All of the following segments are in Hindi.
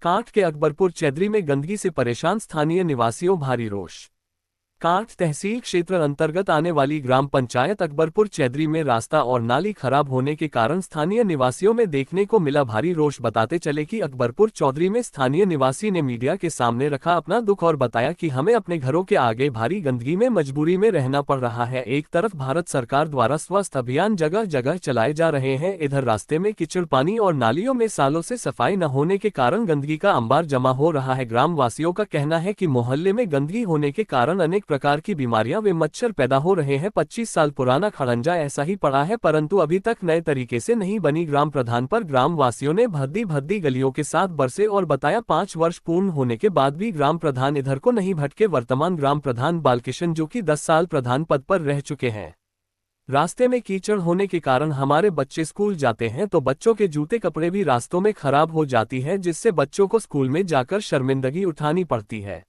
कांठ के अकबरपुर चैदरी में गंदगी से परेशान स्थानीय निवासियों, भारी रोष। कांठ तहसील क्षेत्र अंतर्गत आने वाली ग्राम पंचायत अकबरपुर चैदरी में रास्ता और नाली खराब होने के कारण स्थानीय निवासियों में देखने को मिला भारी रोष। बताते चले कि अकबरपुर चौधरी में स्थानीय निवासी ने मीडिया के सामने रखा अपना दुख और बताया कि हमें अपने घरों के आगे भारी गंदगी में मजबूरी में रहना पड़ रहा है। एक तरफ भारत सरकार द्वारा स्वच्छ अभियान जगह जगह चलाए जा रहे हैं, इधर रास्ते में कीचड़, पानी और नालियों में सालों से सफाई न होने के कारण गंदगी का अंबार जमा हो रहा है। ग्राम वासियों का कहना है कि मोहल्ले में गंदगी होने के कारण अनेक प्रकार की बीमारियां व मच्छर पैदा हो रहे हैं। 25 साल पुराना खड़ंजा ऐसा ही पड़ा है, परंतु अभी तक नए तरीके से नहीं बनी। ग्राम प्रधान पर ग्राम वासियों ने भद्दी भद्दी गलियों के साथ बरसे और बताया 5 वर्ष पूर्ण होने के बाद भी ग्राम प्रधान इधर को नहीं भटके। वर्तमान ग्राम प्रधान बालकिशन, जो कि 10 साल प्रधान पद पर रह चुके हैं, रास्ते में कीचड़ होने के कारण हमारे बच्चे स्कूल जाते हैं तो बच्चों के जूते कपड़े भी रास्तों में खराब हो जाती है, जिससे बच्चों को स्कूल में जाकर शर्मिंदगी उठानी पड़ती है।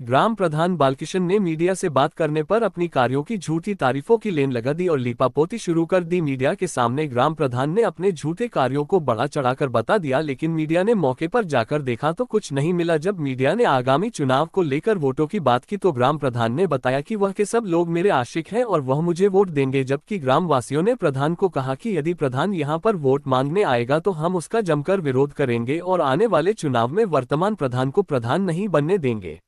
ग्राम प्रधान बालकिशन ने मीडिया से बात करने पर अपनी कार्यों की झूठी तारीफों की लेन लगा दी और लीपापोती शुरू कर दी। मीडिया के सामने ग्राम प्रधान ने अपने झूठे कार्यों को बढ़ा चढ़ाकर बता दिया, लेकिन मीडिया ने मौके पर जाकर देखा तो कुछ नहीं मिला। जब मीडिया ने आगामी चुनाव को लेकर वोटों की बात की तो ग्राम प्रधान ने बताया कि वह के सब लोग मेरे आशिक हैं और वह मुझे वोट देंगे, जबकि ग्राम वासियों ने प्रधान को कहा कि यदि प्रधान यहां पर वोट मांगने आएगा तो हम उसका जमकर विरोध करेंगे और आने वाले चुनाव में वर्तमान प्रधान को प्रधान नहीं बनने देंगे।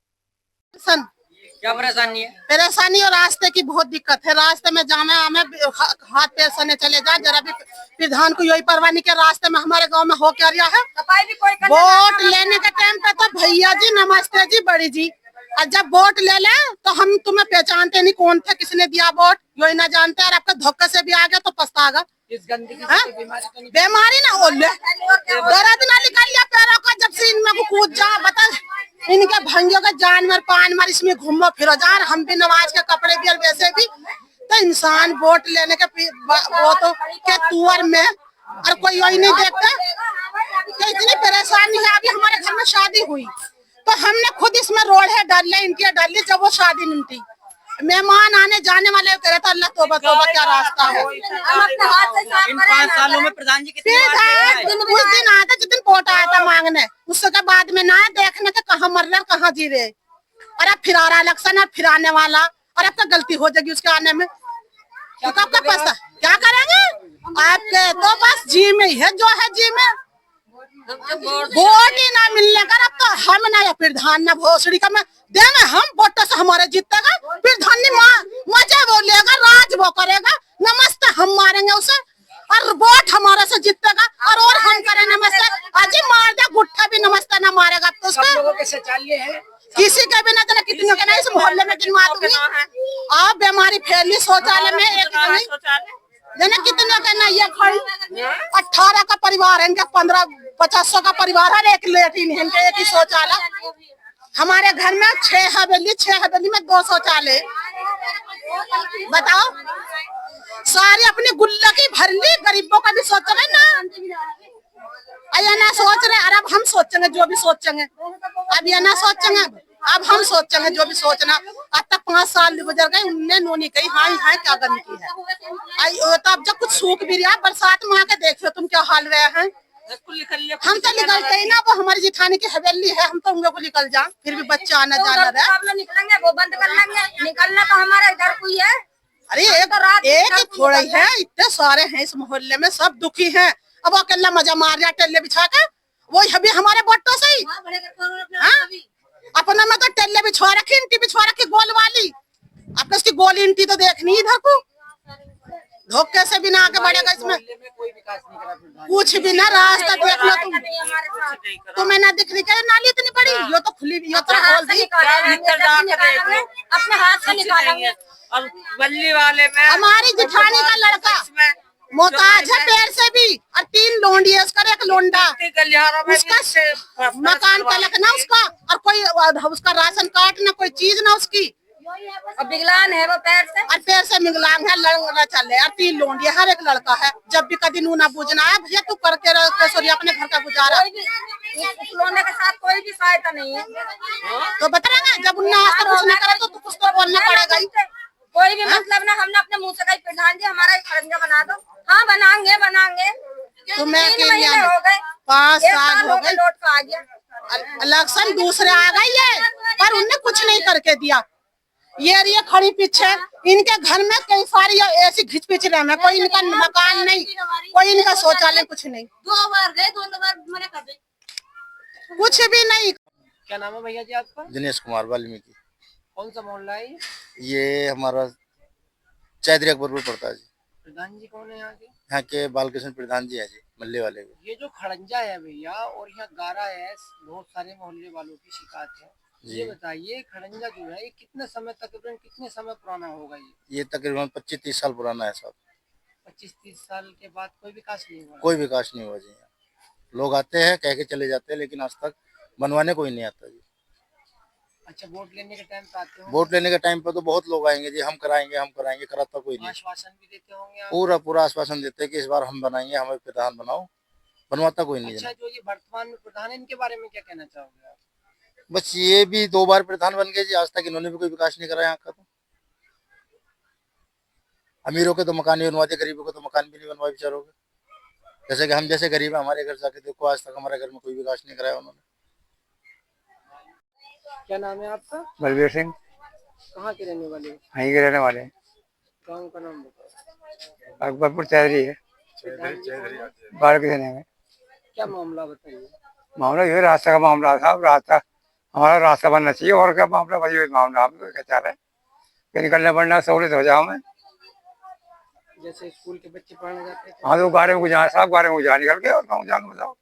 क्या परेशानी है? परेशानी और रास्ते की बहुत दिक्कत है। रास्ते में जाना हमें हाथ पैर सने चले जाए, जरा भी प्रधान को यही परवाह नहीं के रास्ते में हमारे गांव में हो क्या रहा है। वोट लेने के टाइम पे तो भैया जी नमस्ते जी बड़ी जी, और जब वोट ले ले तो हम तुम्हें पहचानते नहीं कौन थे, किसने दिया वोट यही ना जानते, और आपका धोखे से भी आ गया तो पछताएगा। इस गंदगी बीमारी ना हो ले, दर्द ना निकल लिया पैरों का जब से इनमें कूद जा। बता इनके भंगियों का जानवर पान मार इसमें घूमो फिरो जा, हम भी नमाज के कपड़े भी और वैसे भी तो इंसान वोट लेने के वो तो के तुअर में और कोई वही नहीं देखता। तो इतनी परेशानी है। अभी हमारे घर में शादी हुई तो हमने खुद इसमें रोड है डाल इनकी डाल ली, जब वो शादी निमटी मेहमान आने जाने वाले कह रहे थे अल्लाह तौबा तौबा क्या रास्ता है। इन 5 सालों में प्रधान जी कितने बार उस दिन आया था जिस दिन वोट आया था मांगने, उसके बाद में ना देखने के कहाँ मर रहे कहाँ जी रहे, और अब फिर आ रहा इलेक्शन और फिर आने वाला, और अब तो गलती हो जाएगी उसके आने में तो कब का पैसा क्या करेंगे आपके। तो बस जी में ही है जो है, जी में वोट ही ना मिलने का। अब तो हम ना या प्रधान ना भोसड़ी का में देंगे हम वोटों से हमारे जीतेगा, प्रधान मजे वो लेगा, राज वो करेगा, नमस्ते हम मारेंगे उसे और वोट हमारे से जीतेगा और हम करेंगे नमस्ते। अजी मार दे गुट्ठा भी नमस्ते ना मारेगा तो उसका किसी के भी ना जाने कितनों के ना इस मोहल्ले में गिनवा दूंगी। आप बीमारी फैली शौचालय में एक जाने कितने का ना ये खड़ी 18 का परिवार है इनका, 1500 का परिवार है, एक लेटिन है इनके, एक ही शौचालय। हमारे घर में 6 हवेली में 2 शौचालय। बताओ सारी अपनी गुल्ला की भर ली, गरीबों का भी सोच रहे ना, ये ना सोच रहे। अरे अब हम सोचेंगे जो भी सोचेंगे, अब ये ना सोचेंगे, अब हम सोचेंगे जो भी सोचना। अब तक 5 साल गुजर गए, उनने नोनी कही हाँ क्या करनी की है। तो अब जब कुछ सूख भी रहा, बरसात में आके देखो तुम क्या हाल रहे हैं। हम तो निकलते ही ना, वो हमारी जिठानी की हवेली है, हम तो उनको निकल जा, फिर भी बच्चे आना जाना रहे। निकलेंगे वो बंद कर लेंगे, निकलना तो हमारे इधर कोई है। अरे एक थोड़ा ही है, इतने सारे हैं इस मोहल्ले में, सब दुखी हैं। अब वो अकेला मजा मार रहा टेल्ले बिछा के, वो अभी हमारे बोटो से ही अपना में तो टेल्ले बिछा रखी, इंटी बिछा रखी गोल वाली, अपने उसकी गोल इंटी तो देखनी इधर को, धोखे से भी ना आगे बढ़ेगा इसमें कुछ भी ना। रास्ता देख लो तुम्हें ना दिख रही क्या नाली इतनी बड़ी, यो तो खुली यो तो खोल दी, अपने हाथ से निकालेंगे। और बल्ली वाले में हमारी जिठानी का लड़का मोहताज है पैर से भी, और 3 लोंडी है उसका, एक लोंडा उसका मकान तलक ना उसका, और कोई उसका राशन कार्ड ना कोई चीज ना उसकी, और विकलांग है वो पैर से, और पैर से विकलांग है, लड़ना चल रहा है, 3 लोंडी हर एक लड़का है। जब भी कभी नूना पूजना है भैया तू करके अपने घर का गुजारा, लोने के साथ कोई भी सहायता नहीं है। तो बता रहे जब उन्हें आज तक कुछ नहीं करे तो कुछ तो बोलना पड़ेगा ही। कोई भी मतलब ना, हमने अपने मुंह से कही प्रधान जी हमारा एक खरंजा बना दो, हाँ बनाएंगे। तुम्हें 3 महीने हो गए, 5 साल हो गए, लौट का आ गया। इलेक्शन दूसरे आ गई है पर उनने कुछ नहीं करके दिया। ये खड़ी पीछे इनके घर में कई सारी ऐसी घिच पिच रहे हैं, कोई इनका मकान नहीं, कोई इनका शौचालय, कुछ नहीं, 2 बार गए, 2 बार मना कर दे, कुछ भी नहीं। क्या नाम है भैया जी आपका? दिनेश कुमार वाल्मीकि। कौन सा मोहल्ला है ये हमारा चैधरी अकबरपुर पड़ता है जी। प्रधान जी कौन है यहाँ के? यहाँ के बालकृष्ण प्रधान जी हैं जी, मल्ले वाले के। ये जो खड़ंजा है भैया और यहाँ गारा है, बहुत सारे मोहल्ले वालों की शिकायत है। ये बताइए खड़ंजा जो है ये कितने समय तकरीबन कितने समय पुराना होगा? ये तकरीबन 25-30 साल पुराना है साहब। 25-30 साल के बाद कोई विकास नहीं हुआ? कोई विकास नहीं हुआ जी। लोग आते हैं कह के चले जाते हैं लेकिन आज तक बनवाने कोई नहीं आता जी। अच्छा, वोट लेने के टाइम पे आते हो? वोट लेने के टाइम पे तो बहुत लोग आएंगे जी, हम कराएंगे, कराता कोई नहीं। आश्वासन भी देते होंगे आप? पूरा आश्वासन देते हैं कि इस बार हम बनाएंगे, हमें प्रधान बनाओ, बनवाता कोई नहीं। अच्छा, जो ये वर्तमान में प्रधान है इनके बारे में क्या कहना चाहोगे आप? बस ये भी 2 बार प्रधान बन गए जी, आज तक इन्होंने भी कोई विकास नहीं करा यहाँ का। तो अमीरों के तो मकान ही बनवा दिए, गरीबों के तो मकान भी नहीं बनवाए बेचारों के। जैसे कि हम जैसे गरीब है, हमारे घर जाके देखो, आज तक हमारे घर में कोई विकास नहीं कराया उन्होंने। क्या नाम है आपका? बलबीर सिंह। कहाँ के रहने वाले? वहीं के रहने वाले। गाँव का नाम बताओ। अकबरपुर चौधरी है, बाढ़ के रहने में। क्या मामला बताइए? मामला ये रास्ता का मामला था, रास्ता हमारा रास्ता बनना चाहिए और क्या मामला, वही मामला हम क्या चाह रहे हैं कि निकलने बढ़ना सहूलियत हो जाओ। हमें जैसे स्कूल के बच्चे पढ़ने जाते थे? हाँ, तो गाड़ी में गुजारा साहब, गाड़ी में गुजारा निकल के और गाँव जाके बताओ।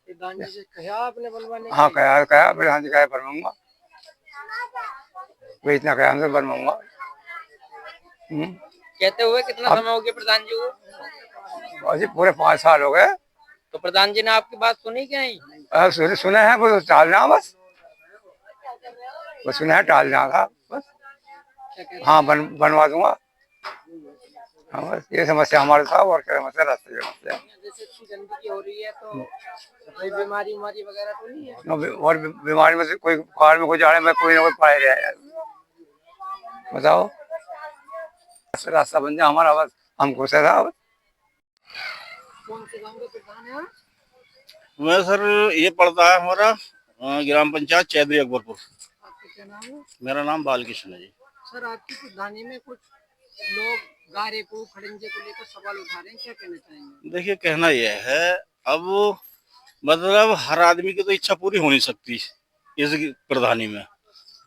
प्रधान जी से कहा आपने बनवाने? हाँ, कहा प्रधान जी कहा बनवाऊंगा, वही इतना कहा हमसे बनवाऊंगा। कहते हुए कितना समय हो गया प्रधान जी को? अजी पूरे 5 साल हो गए। तो प्रधान जी ने आपकी बात सुनी क्या नहीं? सुने हैं, वो टालना, बस वो सुना है, टालना था बस। हाँ, बनवा दूंगा। हाँ, बस ये समस्या हमारे साथ, और क्या समस्या, रास्ते की समस्या। जैसे इतनी गंदगी हो रही है तो कोई बीमारी वगैरह तो नहीं है? और बीमारी में से कोई कार में कोई जाने में कोई ना कोई पाए रहा है। बताओ, रास्ता बन जाए हमारा, बस हम खुश है साहब। कौन से गाँव के प्रधान है? मैं सर ये पड़ता है हमारा ग्राम पंचायत चैधरी अकबरपुर। आपका क्या नाम है? मेरा नाम बालकृष्ण है जी। सर, आपकी प्रधानी में कुछ लोग गारे को, खड़ंजे को लेकर सवाल उठा रहे हैं, क्या कहना चाहेंगे? देखिए, कहना यह है, अब मतलब हर आदमी की तो इच्छा पूरी हो नहीं सकती इस प्रधानी में।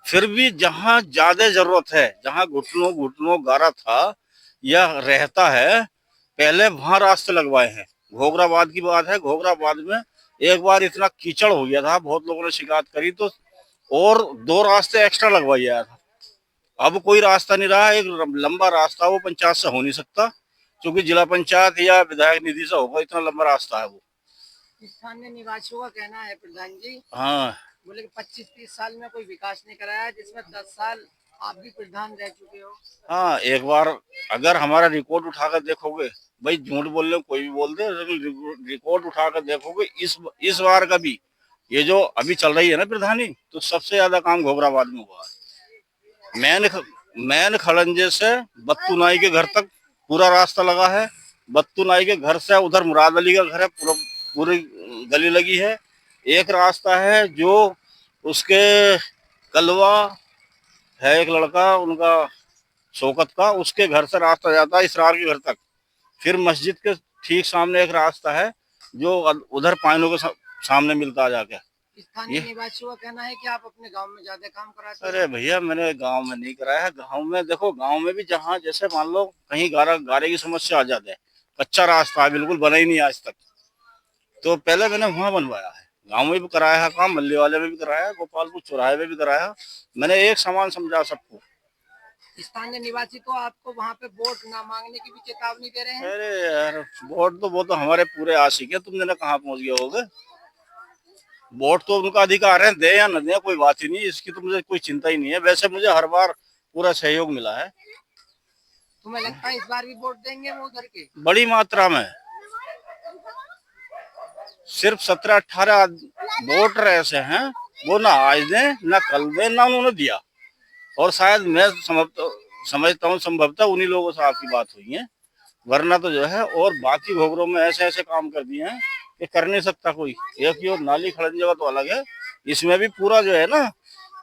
फिर भी जहाँ ज्यादा जरूरत है, जहाँ घुटनों गारा था या रहता है, पहले वहां रास्ते लगवाए हैं। घोगराबाद की बात है, घोगराबाद में एक बार इतना कीचड़ हो गया था, बहुत लोगों ने शिकायत करी, तो और 2 रास्ते एक्स्ट्रा लगवाया था। अब कोई रास्ता नहीं रहा, एक लंबा रास्ता वो पंचायत से हो नहीं सकता, क्योंकि जिला पंचायत या विधायक निधि से होगा, इतना लंबा रास्ता है वो। स्थानीय निवासियों का कहना है प्रधान जी, हाँ, बोले 25-30 साल में कोई विकास नहीं कराया, जिसमें 10 साल आप भी प्रधान रह चुके हो। हाँ, एक बार अगर हमारा रिकॉर्ड उठाकर देखोगे, भाई झूठ बोल रहे कोई भी बोल दे, रिकॉर्ड उठाकर देखोगे इस बार का भी, ये जो अभी चल रही है ना प्रधानी, तो सबसे ज्यादा काम घोगराबाद में हुआ है। मैन खड़ंजे से बत्तू नाई के घर तक पूरा रास्ता लगा है। बत्तू नाई के घर से उधर मुराद अली का घर है, पूरी गली लगी है। एक रास्ता है जो उसके कलवा है, एक लड़का उनका शौकत का, उसके घर से रास्ता जाता है इसरार के घर तक। फिर मस्जिद के ठीक सामने एक रास्ता है जो उधर पाइनों के सामने मिलता है जाके। स्थानीय निवासियों का कहना है कि आप अपने गांव में ज्यादा काम कराते हैं। अरे भैया, मैंने गांव में नहीं कराया है। गांव में देखो, गांव में भी जहाँ जैसे मान लो कहीं गारे की समस्या आ जाते है, कच्चा रास्ता है, बिल्कुल बना ही नहीं आज तक, तो पहले मैंने वहां बनवाया है। गांव में भी कराया है काम, मल्ली वाले में भी कराया, गोपालपुर चौराहे में भी कराया। मैंने एक समान समझा सबको। स्थानीय निवासी तो आपको वहाँ पे वोट ना मांगने की भी चेतावनी दे रहे हैं। अरे यार, वोट तो वो तो हमारे पूरे आशिक है, तुम कहाँ पहुंच गए होगे। वोट तो उनका अधिकार है, दे या न दे कोई बात ही नहीं, इसकी तो मुझे कोई चिंता ही नहीं है। वैसे मुझे हर बार पूरा सहयोग मिला है। तुम्हें लगता है इस बार भी वोट देंगे वो उधर के? बड़ी मात्रा में, सिर्फ 17-18 वोटर ऐसे हैं वो ना आज दें ना कल दें, ना उन्होंने दिया। और शायद मैं समझता हूँ संभवतः उन्हीं लोगों से आपकी बात हुई है, वरना तो जो है, और बाकी घोगरों में ऐसे ऐसे काम कर दिए हैं कि कर नहीं सकता कोई। एक ही और नाली खड़ंजे का तो अलग है, इसमें भी पूरा जो है ना,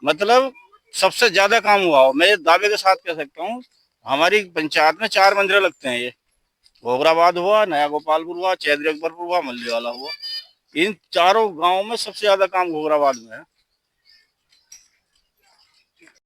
मतलब सबसे ज्यादा काम हुआ हो। मैं दावे के साथ कह सकता हूँ, हमारी पंचायत में 4 मंदिर लगते हैं। ये घोगराबाद हुआ, नया गोपालपुर हुआ, चैधरी अकबरपुर हुआ, मल्लीवाला हुआ। इन चारों गांवों में सबसे ज्यादा काम घोगराबाद में है।